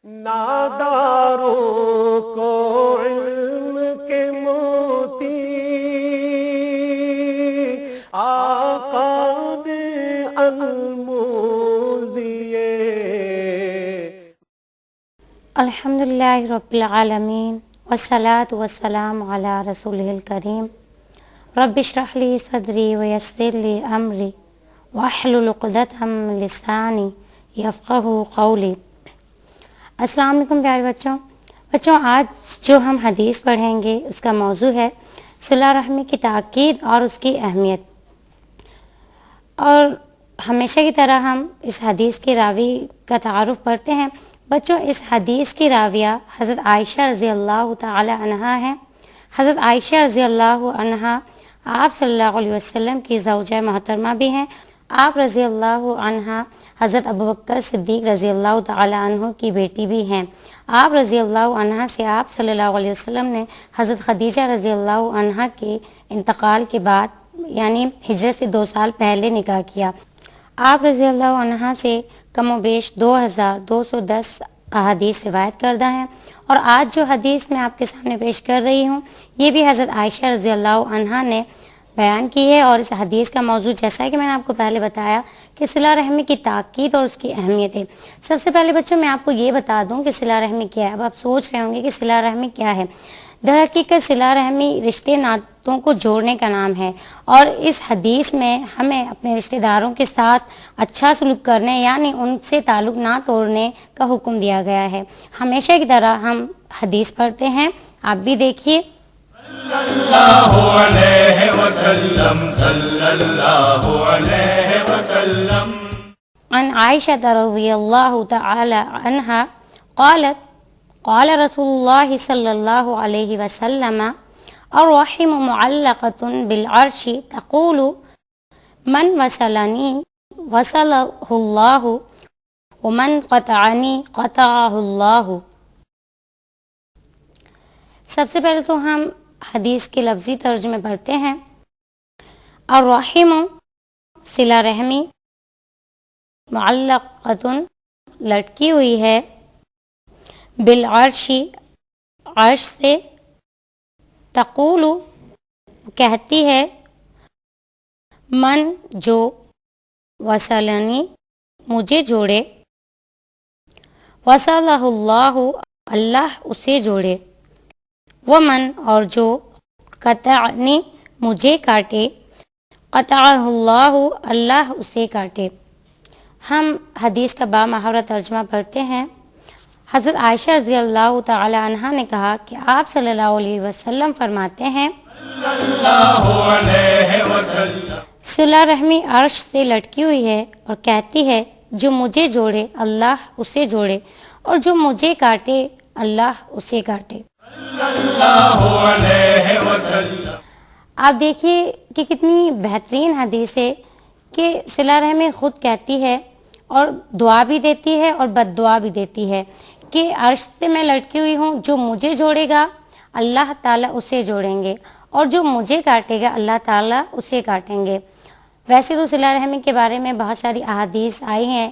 ناداروں کو علم کے موتی آقا نے انمول دیے۔ الحمدللہ رب العالمین والصلاة والسلام علی رسولہ الکریم۔ رب اشرح لی صدری ویسر لی امری واحلل عقدۃ من لسانی یفقہوا قولی۔ السلام علیکم پیارے بچوں، آج جو ہم حدیث پڑھیں گے اس کا موضوع ہے صلہ رحمی کی تاکید اور اس کی اہمیت۔ اور ہمیشہ کی طرح ہم اس حدیث کے راوی کا تعارف پڑھتے ہیں۔ بچوں، اس حدیث کی راویہ حضرت عائشہ رضی اللہ تعالی عنہا ہیں۔ حضرت عائشہ رضی اللہ عنہا آپ صلی اللہ علیہ وسلم کی زوجہ محترمہ بھی ہیں۔ آپ رضی اللہ عنہا حضرت ابوبکر صدیق رضی اللہ تعالی عنہ کی بیٹی بھی ہیں۔ آپ رضی اللہ عنہا سے آپ صلی اللہ علیہ وسلم نے حضرت خدیجہ رضی اللہ عنہا کے انتقال کے بعد یعنی ہجرت سے 2 سال پہلے نکاح کیا۔ آپ رضی اللہ عنہا سے کم و بیش 2210 احادیث روایت کردہ ہیں، اور آج جو حدیث میں آپ کے سامنے پیش کر رہی ہوں یہ بھی حضرت عائشہ رضی اللہ عنہا نے بیان کی ہے۔ اور اس حدیث کا موضوع جیسا کہ میں نے آپ کو پہلے بتایا کہ صلہ رحمی کی تاکید اور اس کی اہمیت ہے۔ سب سے پہلے بچوں میں آپ کو یہ بتا دوں کہ صلہ رحمی کیا ہے۔ اب آپ سوچ رہے ہوں گے کہ صلہ رحمی کیا ہے۔ در حقیقت صلہ رحمی رشتے ناتوں کو جوڑنے کا نام ہے، اور اس حدیث میں ہمیں اپنے رشتہ داروں کے ساتھ اچھا سلوک کرنے یعنی ان سے تعلق نہ توڑنے کا حکم دیا گیا ہے۔ ہمیشہ کی طرح ہم حدیث پڑھتے ہیں، آپ بھی دیکھیے۔ صلی اللہ علیہ وسلم صلی اللہ علیہ وسلم عن عائشہ رضی اللہ تعالی عنہا قالت قال رسول اللہ صلی اللہ علیہ وسلم الرحم معلقۃ بالعرش تقول من وصلنی وصلہ اللہ ومن قطعنی قطعہ اللہ۔ سب سے پہلے تو ہم حدیث کے لفظی ترجمے پڑھتے ہیں۔ الرحم صلہ رحمی، معلقۃ لٹکی ہوئی ہے، بالعرش عرش سے، تقول کہتی ہے، من جو، وصلنی مجھے جوڑے، وصلہ اللہ اللہ اسے جوڑے، ومن اور جو، قطعنی مجھے کاٹے، قطعہ اللہ اللہ اسے کاٹے۔ ہم حدیث کا بامحاورہ ترجمہ پڑھتے ہیں۔ حضرت عائشہ رضی اللہ تعالی عنہا نے کہا کہ آپ صلی اللہ علیہ وسلم فرماتے ہیں، صلہ رحمی عرش سے لٹکی ہوئی ہے اور کہتی ہے، جو مجھے جوڑے اللہ اسے جوڑے، اور جو مجھے کاٹے اللہ اسے کاٹے۔ آپ دیکھیے کہ کتنی بہترین حدیث ہے کہ صلہ رحمی خود کہتی ہے اور دعا بھی دیتی ہے اور بد دعا بھی دیتی ہے کہ عرش سے میں لٹکی ہوئی ہوں، جو مجھے جوڑے گا اللہ تعالیٰ اسے جوڑیں گے، اور جو مجھے کاٹے گا اللہ تعالیٰ اسے کاٹیں گے۔ ویسے تو صلہ رحمی کے بارے میں بہت ساری احادیث آئی ہیں،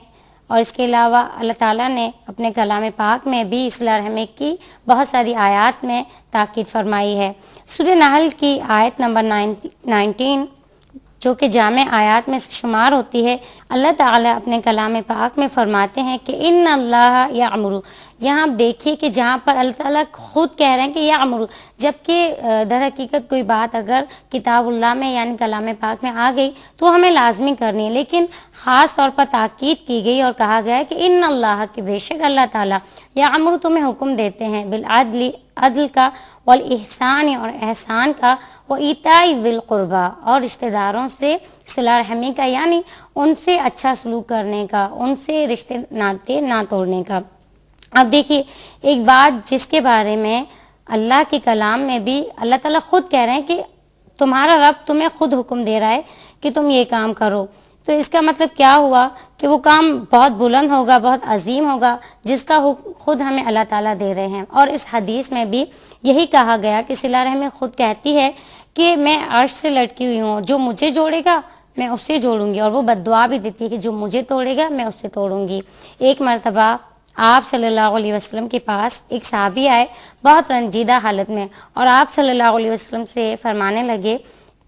اور اس کے علاوہ اللہ تعالیٰ نے اپنے کلام پاک میں بھی صلہ رحمی کی بہت ساری آیات میں تاکید فرمائی ہے۔ سورہ نحل کی آیت نمبر 19 جو کہ جامع آیات میں سے شمار ہوتی ہے، اللہ تعالیٰ اپنے کلام پاک میں فرماتے ہیں کہ ان اللہ یأمر۔ یہاں آپ دیکھیے کہ جہاں پر اللہ تعالیٰ خود کہہ رہے ہیں کہ یأمر، جبکہ در حقیقت کوئی بات اگر کتاب اللہ میں یعنی کلام پاک میں آ گئی تو ہمیں لازمی کرنی ہے، لیکن خاص طور پر تاکید کی گئی اور کہا گیا ہے کہ ان اللہ کہ بے شک اللہ تعالیٰ یأمر تمہیں حکم دیتے ہیں، بالعدل عدل کا، والاحسان اور احسان کا، وایتاء ذی القربی اور رشتہ داروں سے صلہ رحمی کا یعنی ان سے اچھا سلوک کرنے کا، ان سے رشتے ناطے نہ توڑنے کا۔ اب دیکھیے ایک بات جس کے بارے میں اللہ کے کلام میں بھی اللہ تعالیٰ خود کہہ رہے ہیں کہ تمہارا رب تمہیں خود حکم دے رہا ہے کہ تم یہ کام کرو، تو اس کا مطلب کیا ہوا کہ وہ کام بہت بلند ہوگا، بہت عظیم ہوگا، جس کا حکم خود ہمیں اللہ تعالیٰ دے رہے ہیں۔ اور اس حدیث میں بھی یہی کہا گیا کہ صلہ رحمی خود کہتی ہے کہ میں عرش سے لٹکی ہوئی ہوں، جو مجھے جوڑے گا میں اس سے جوڑوں گی، اور وہ بد دعا بھی دیتی ہے کہ جو مجھے توڑے گا میں اس سے توڑوں گی۔ ایک مرتبہ آپ صلی اللہ علیہ وسلم کے پاس ایک صحابی آئے بہت رنجیدہ حالت میں، اور آپ صلی اللہ علیہ وسلم سے فرمانے لگے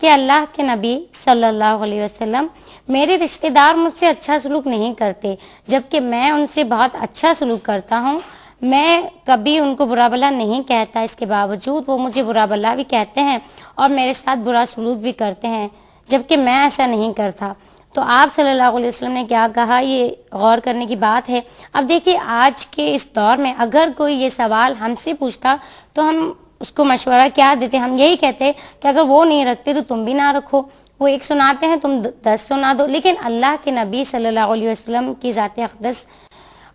کہ اللہ کے نبی صلی اللہ علیہ وسلم، میرے رشتہ دار مجھ سے اچھا سلوک نہیں کرتے، جبکہ میں ان سے بہت اچھا سلوک کرتا ہوں، میں کبھی ان کو برا بھلا نہیں کہتا، اس کے باوجود وہ مجھے برا بھلا بھی کہتے ہیں اور میرے ساتھ برا سلوک بھی کرتے ہیں، جبکہ میں ایسا نہیں کرتا۔ تو آپ صلی اللہ علیہ وسلم نے کیا کہا، یہ غور کرنے کی بات ہے۔ اب دیکھیے آج کے اس دور میں اگر کوئی یہ سوال ہم سے پوچھتا تو ہم اس کو مشورہ کیا دیتے؟ ہم یہی کہتے کہ اگر وہ نہیں رکھتے تو تم بھی نہ رکھو، وہ ایک سناتے ہیں تم 10 سنا دو۔ لیکن اللہ کے نبی صلی اللہ علیہ وسلم کی ذات اقدس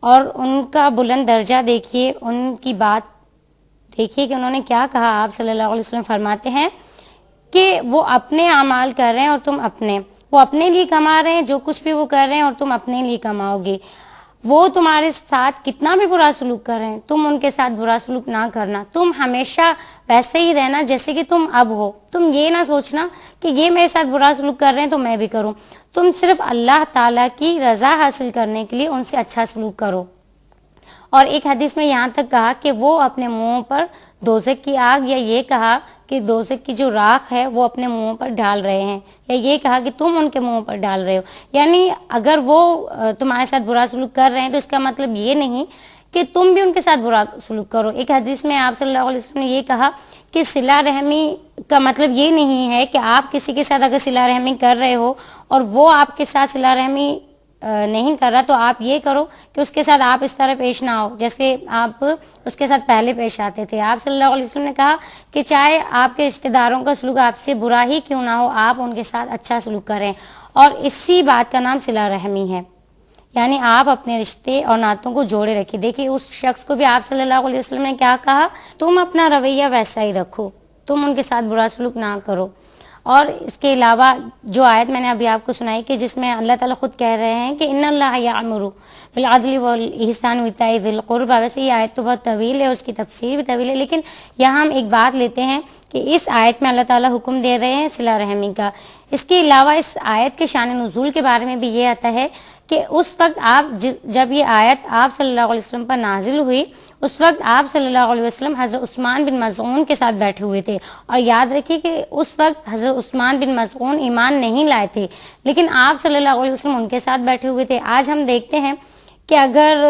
اور ان کا بلند درجہ دیکھیے، ان کی بات دیکھیے کہ انہوں نے کیا کہا۔ آپ صلی اللہ علیہ وسلم فرماتے ہیں کہ وہ اپنے اعمال کر رہے ہیں اور تم اپنے، وہ اپنے لیے کما رہے ہیں، جو کچھ بھی وہ کر رہے ہیں اور تم اپنے لیے کماؤ گے۔ وہ تمہارے ساتھ کتنا بھی برا سلوک کر رہے ہیں، تم ان کے ساتھ برا سلوک نہ کرنا، تم ہمیشہ ویسے ہی رہنا جیسے کہ تم اب ہو۔ تم یہ نہ سوچنا کہ یہ میرے ساتھ برا سلوک کر رہے ہیں تو میں بھی کروں، تم صرف اللہ تعالیٰ کی رضا حاصل کرنے کے لیے ان سے اچھا سلوک کرو۔ اور ایک حدیث میں یہاں تک کہا کہ وہ اپنے منہوں پر دوزخ کی آگ، یا یہ کہا کہ دوزخ کی جو راکھ ہے وہ اپنے منہوں پر ڈال رہے ہیں، یا یہ کہا کہ تم ان کے منہوں پر ڈال رہے ہو۔ یعنی اگر وہ تمہارے ساتھ برا سلوک کر رہے ہیں تو اس کا مطلب یہ نہیں کہ تم بھی ان کے ساتھ برا سلوک کرو۔ ایک حدیث میں آپ صلی اللہ علیہ وسلم نے یہ کہا کہ صلہ رحمی کا مطلب یہ نہیں ہے کہ آپ کسی کے ساتھ اگر صلہ رحمی کر رہے ہو اور وہ آپ کے ساتھ صلہ رحمی نہیں کر رہا تو آپ یہ کرو کہ اس کے ساتھ آپ اس طرح پیش نہ ہو جیسے آپ اس کے ساتھ پہلے پیش آتے تھے۔ آپ صلی اللہ علیہ وسلم نے کہا کہ چاہے آپ کے رشتہ داروں کا سلوک آپ سے برا ہی کیوں نہ ہو، آپ ان کے ساتھ اچھا سلوک کریں، اور اسی بات کا نام صلہ رحمی ہے، یعنی آپ اپنے رشتے اور ناتوں کو جوڑے رکھیں۔ دیکھیے اس شخص کو بھی آپ صلی اللہ علیہ وسلم نے کیا کہا، تم اپنا رویہ ویسا ہی رکھو، تم ان کے ساتھ برا سلوک نہ کرو۔ اور اس کے علاوہ جو آیت میں نے ابھی آپ کو سنائی کہ جس میں اللہ تعالیٰ خود کہہ رہے ہیں کہ ان اللہ یأمر بالعدل والاحسان وایتاء ذی القربى، ویسے یہ آیت تو بہت طویل ہے، اس کی تفسیر بھی طویل ہے، لیکن یہاں ہم ایک بات لیتے ہیں کہ اس آیت میں اللہ تعالیٰ حکم دے رہے ہیں صلہ رحمی کا۔ اس کے علاوہ اس آیت کے شان نزول کے بارے میں بھی یہ آتا ہے کہ اس وقت آپ جب یہ آیت آپ صلی اللہ علیہ وسلم پر نازل ہوئی، اس وقت آپ صلی اللہ علیہ وسلم حضرت عثمان بن مظعون کے ساتھ بیٹھے ہوئے تھے، اور یاد رکھیے کہ اس وقت حضرت عثمان بن مظعون ایمان نہیں لائے تھے، لیکن آپ صلی اللہ علیہ وسلم ان کے ساتھ بیٹھے ہوئے تھے۔ آج ہم دیکھتے ہیں کہ اگر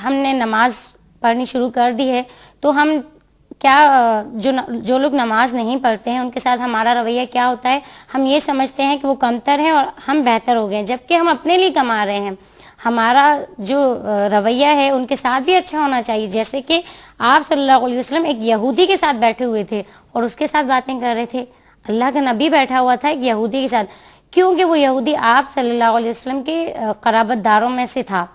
ہم نے نماز پڑھنی شروع کر دی ہے تو ہم کیا جو لوگ نماز نہیں پڑھتے ہیں ان کے ساتھ ہمارا رویہ کیا ہوتا ہے، ہم یہ سمجھتے ہیں کہ وہ کمتر ہیں اور ہم بہتر ہو گئے، جبکہ ہم اپنے لیے کما رہے ہیں۔ ہمارا جو رویہ ہے ان کے ساتھ بھی اچھا ہونا چاہیے، جیسے کہ آپ صلی اللہ علیہ وسلم ایک یہودی کے ساتھ بیٹھے ہوئے تھے اور اس کے ساتھ باتیں کر رہے تھے۔ اللہ کا نبی بیٹھا ہوا تھا ایک یہودی کے ساتھ، کیونکہ وہ یہودی آپ صلی اللہ علیہ وسلم کے قرابت داروں میں سے تھا۔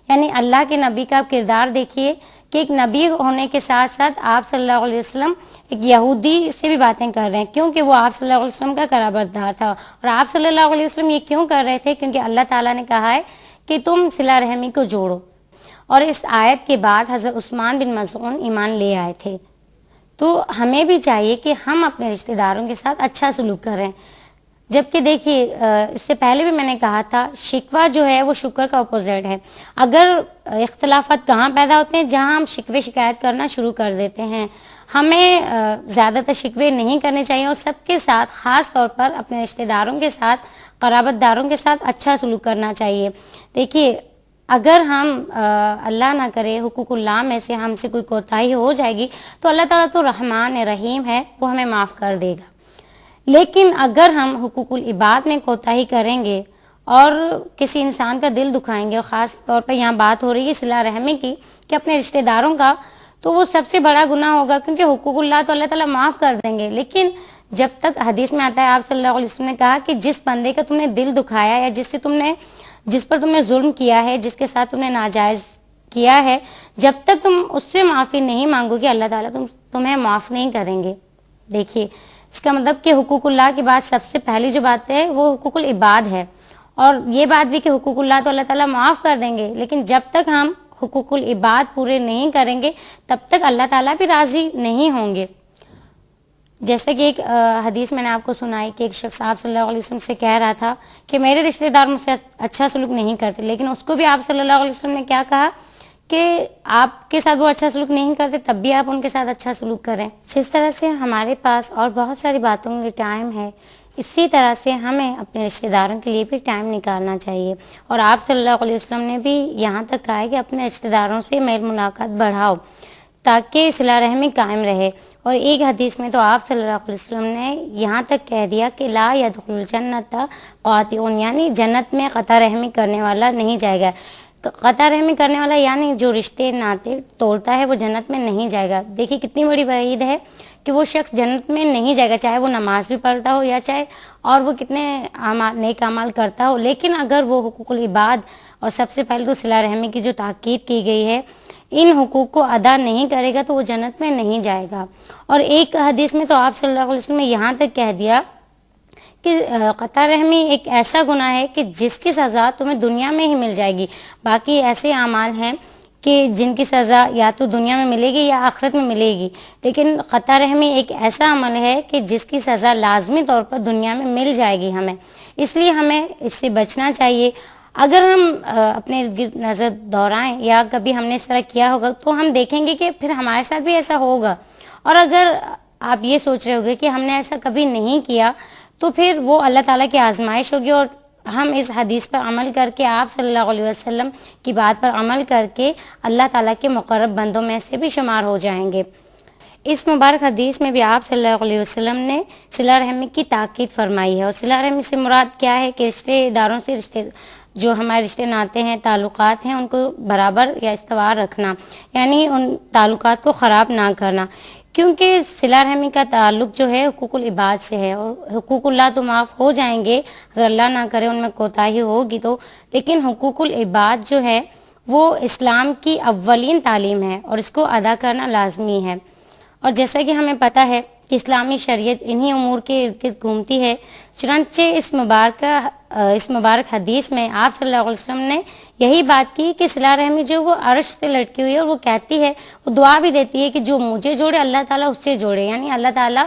یعنی اللہ کے نبی کا کردار دیکھیے کہ ایک نبی ہونے کے ساتھ ساتھ آپ صلی اللہ علیہ وسلم ایک یہودی سے بھی باتیں کر رہے ہیں، کیونکہ وہ آپ صلی اللہ علیہ وسلم کا قرابت دار تھا۔ اور آپ صلی اللہ علیہ وسلم یہ کیوں کر رہے تھے؟ کیونکہ اللہ تعالیٰ نے کہا ہے کہ تم صلہ رحمی کو جوڑو، اور اس آیت کے بعد حضرت عثمان بن مظعون ایمان لے آئے تھے۔ تو ہمیں بھی چاہیے کہ ہم اپنے رشتہ داروں کے ساتھ اچھا سلوک کریں، جبکہ دیکھیے اس سے پہلے بھی میں نے کہا تھا شکوہ جو ہے وہ شکر کا اپوزٹ ہے۔ اگر اختلافات کہاں پیدا ہوتے ہیں؟ جہاں ہم شکوے شکایت کرنا شروع کر دیتے ہیں۔ ہمیں زیادہ تر شکوے نہیں کرنے چاہیے، اور سب کے ساتھ خاص طور پر اپنے رشتہ داروں کے ساتھ، قرابت داروں کے ساتھ اچھا سلوک کرنا چاہیے۔ دیکھیے اگر ہم اللہ نہ کرے حقوق اللہ میں سے ہم سے کوئی کوتاہی ہو جائے گی تو اللہ تعالیٰ تو رحمان رحیم ہے، وہ ہمیں معاف کر دے گا۔ لیکن اگر ہم حقوق العباد میں کوتاہی کریں گے اور کسی انسان کا دل دکھائیں گے، اور خاص طور پر یہاں بات ہو رہی ہے صلہ رحمی کی کہ اپنے رشتہ داروں کا، تو وہ سب سے بڑا گناہ ہوگا، کیونکہ حقوق اللہ تو اللہ تعالیٰ معاف کر دیں گے، لیکن جب تک حدیث میں آتا ہے آپ صلی اللہ علیہ وسلم نے کہا کہ جس بندے کا تم نے دل دکھایا یا جس پر تم نے ظلم کیا ہے، جس کے ساتھ تم نے ناجائز کیا ہے، جب تک تم اس سے معافی نہیں مانگو گے اللہ تعالیٰ تمہیں معاف نہیں کریں گے۔ دیکھیے اس کا مطلب کہ حقوق اللہ کے بعد سب سے پہلی جو بات ہے وہ حقوق العباد ہے، اور یہ بات بھی کہ حقوق اللہ تو اللہ تعالیٰ معاف کر دیں گے، لیکن جب تک ہم حقوق العباد پورے نہیں کریں گے تب تک اللہ تعالیٰ بھی راضی نہیں ہوں گے۔ جیسے کہ ایک حدیث میں نے آپ کو سنائی کہ ایک شخص آپ صلی اللہ علیہ وسلم سے کہہ رہا تھا کہ میرے رشتہ دار مجھ سے اچھا سلوک نہیں کرتے، لیکن اس کو بھی آپ صلی اللہ علیہ وسلم نے کیا کہا کہ آپ کے ساتھ وہ اچھا سلوک نہیں کرتے تب بھی آپ ان کے ساتھ اچھا سلوک کریں. جس طرح سے ہمارے پاس اور بہت ساری باتوں کے لیے ٹائم ہے، اسی طرح سے ہمیں اپنے رشتہ داروں کے لیے بھی ٹائم نکالنا چاہیے. اور آپ صلی اللہ علیہ وسلم نے بھی یہاں تک کہا ہے کہ اپنے رشتہ داروں سے میل ملاقات بڑھاؤ تاکہ صلہ رحمی قائم رہے. اور ایک حدیث میں تو آپ صلی اللہ علیہ وسلم نے یہاں تک کہہ دیا کہ لا يدخل الجنت قاطعون، یعنی جنت میں قطع رحمی کرنے والا نہیں جائے گا. قطع رحمی کرنے والا یعنی جو رشتے ناطے توڑتا ہے وہ جنت میں نہیں جائے گا. دیکھیے کتنی بڑی وعید ہے کہ وہ شخص جنت میں نہیں جائے گا، چاہے وہ نماز بھی پڑھتا ہو یا چاہے اور وہ کتنے نیک اعمال کرتا ہو. لیکن اگر وہ حقوق العباد اور سب سے پہلے تو صلہ رحمی کی جو تاکید کی گئی ہے ان حقوق کو ادا نہیں کرے گا تو وہ جنت میں نہیں جائے گا. اور ایک حدیث میں تو آپ صلی اللہ علیہ وسلم نے یہاں تک کہہ دیا کہ قطع رحمی ایک ایسا گناہ ہے کہ جس کی سزا تمہیں دنیا میں ہی مل جائے گی. باقی ایسے اعمال ہیں کہ جن کی سزا یا تو دنیا میں ملے گی یا آخرت میں ملے گی، لیکن قطع رحمی ایک ایسا عمل ہے کہ جس کی سزا لازمی طور پر دنیا میں مل جائے گی ہمیں. اس لیے ہمیں اس سے بچنا چاہیے. اگر ہم اپنے ارد نظر دورائیں یا کبھی ہم نے اس طرح کیا ہوگا تو ہم دیکھیں گے کہ پھر ہمارے ساتھ بھی ایسا ہوگا. اور اگر آپ یہ سوچ رہے ہوگے کہ ہم نے ایسا کبھی نہیں کیا تو پھر وہ اللہ تعالیٰ کی آزمائش ہوگی، اور ہم اس حدیث پر عمل کر کے آپ صلی اللہ علیہ وسلم کی بات پر عمل کر کے اللہ تعالیٰ کے مقرب بندوں میں سے بھی شمار ہو جائیں گے. اس مبارک حدیث میں بھی آپ صلی اللہ علیہ وسلم نے صلہ رحمی کی تاکید فرمائی ہے. اور صلہ رحمی سے مراد کیا ہے کہ رشتے داروں سے جو ہمارے رشتے ناتے ہیں، تعلقات ہیں، ان کو برابر یا استوار رکھنا، یعنی ان تعلقات کو خراب نہ کرنا. کیونکہ صلہ رحمی کا تعلق جو ہے حقوق العباد سے ہے، اور حقوق اللہ تو معاف ہو جائیں گے اگر اللہ نہ کرے ان میں کوتاہی ہوگی تو، لیکن حقوق العباد جو ہے وہ اسلام کی اولین تعلیم ہے اور اس کو ادا کرنا لازمی ہے. اور جیسا کہ ہمیں پتہ ہے کہ اسلامی شریعت انہی امور کے ارد گرد گھومتی ہے، چنانچہ اس مبارک حدیث میں آپ صلی اللہ علیہ وسلم نے یہی بات کی کہ صلہ رحمی جو وہ عرش سے لٹکی ہوئی ہے، اور وہ کہتی ہے، وہ دعا بھی دیتی ہے کہ جو مجھے جوڑے اللہ تعالیٰ اس سے جوڑے، یعنی اللہ تعالیٰ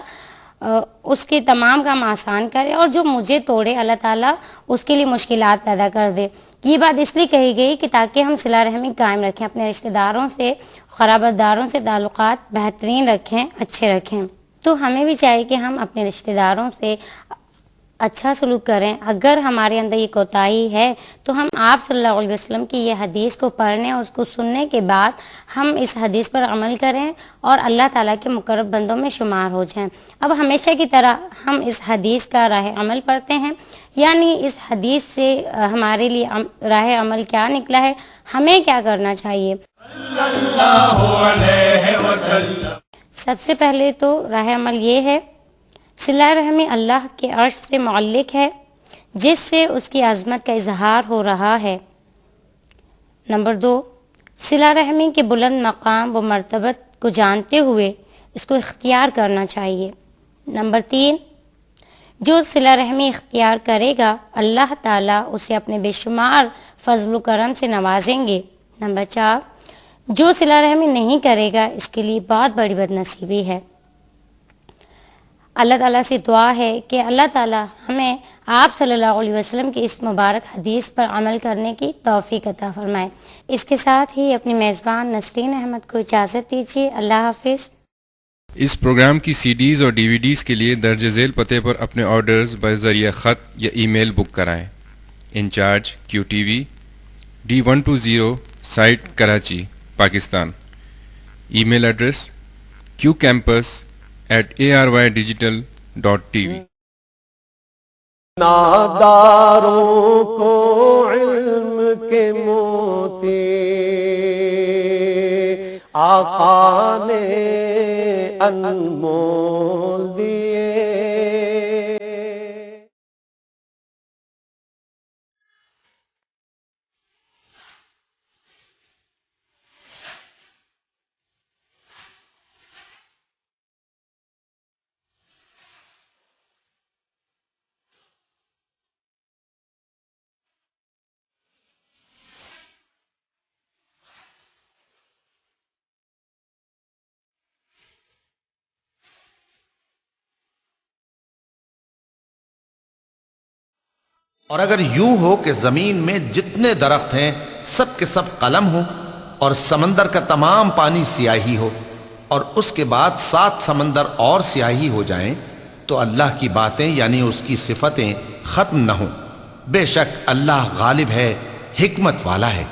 اس کے تمام کام آسان کرے، اور جو مجھے توڑے اللہ تعالیٰ اس کے لیے مشکلات پیدا کر دے. یہ بات اس لیے کہی گئی کہ تاکہ ہم صلہ رحمی قائم رکھیں، اپنے رشتہ داروں سے، قرابت داروں سے تعلقات بہترین رکھیں، اچھے رکھیں. تو ہمیں بھی چاہیے کہ ہم اپنے رشتہ داروں سے اچھا سلوک کریں. اگر ہمارے اندر یہ کوتاہی ہے تو ہم آپ صلی اللہ علیہ وسلم کی یہ حدیث کو پڑھنے اور اس کو سننے کے بعد ہم اس حدیث پر عمل کریں اور اللہ تعالیٰ کے مقرب بندوں میں شمار ہو جائیں. اب ہمیشہ کی طرح ہم اس حدیث کا راہ عمل پڑھتے ہیں، یعنی اس حدیث سے ہمارے لیے راہ عمل کیا نکلا ہے، ہمیں کیا کرنا چاہیے. سب سے پہلے تو راہ عمل یہ ہے، صلہ رحمی اللہ کے عرش سے معلق ہے جس سے اس کی عظمت کا اظہار ہو رہا ہے. نمبر 2، صلہ رحمی کے بلند مقام و مرتبت کو جانتے ہوئے اس کو اختیار کرنا چاہیے. نمبر 3، جو صلہ رحمی اختیار کرے گا اللہ تعالیٰ اسے اپنے بے شمار فضل و کرم سے نوازیں گے. نمبر 4، جو صلہ رحمی نہیں کرے گا اس کے لیے بہت بڑی بد نصیبی ہے. اللہ تعالیٰ سے دعا ہے کہ اللہ تعالیٰ ہمیں آپ صلی اللہ علیہ وسلم کی اس مبارک حدیث پر عمل کرنے کی توفیق عطا فرمائے. اس کے ساتھ ہی اپنی میزبان نسرین احمد کو اجازت دیجیے. اللہ حافظ. اس پروگرام کی سی ڈیز اور ڈی وی ڈیز کے لیے درج ذیل پتے پر اپنے آرڈرز بذریعہ خط یا ای میل بک کرائیں. Incharge QTV D120 site Karachi Pakistan. Email address qcampus@arydigital.tv. ناداروں کو علم کے موتی آقا نے انمول دیے. اور اگر یوں ہو کہ زمین میں جتنے درخت ہیں سب کے سب قلم ہوں اور سمندر کا تمام پانی سیاہی ہو اور اس کے بعد 7 سمندر اور سیاہی ہو جائیں تو اللہ کی باتیں یعنی اس کی صفتیں ختم نہ ہوں۔ بے شک اللہ غالب ہے، حکمت والا ہے۔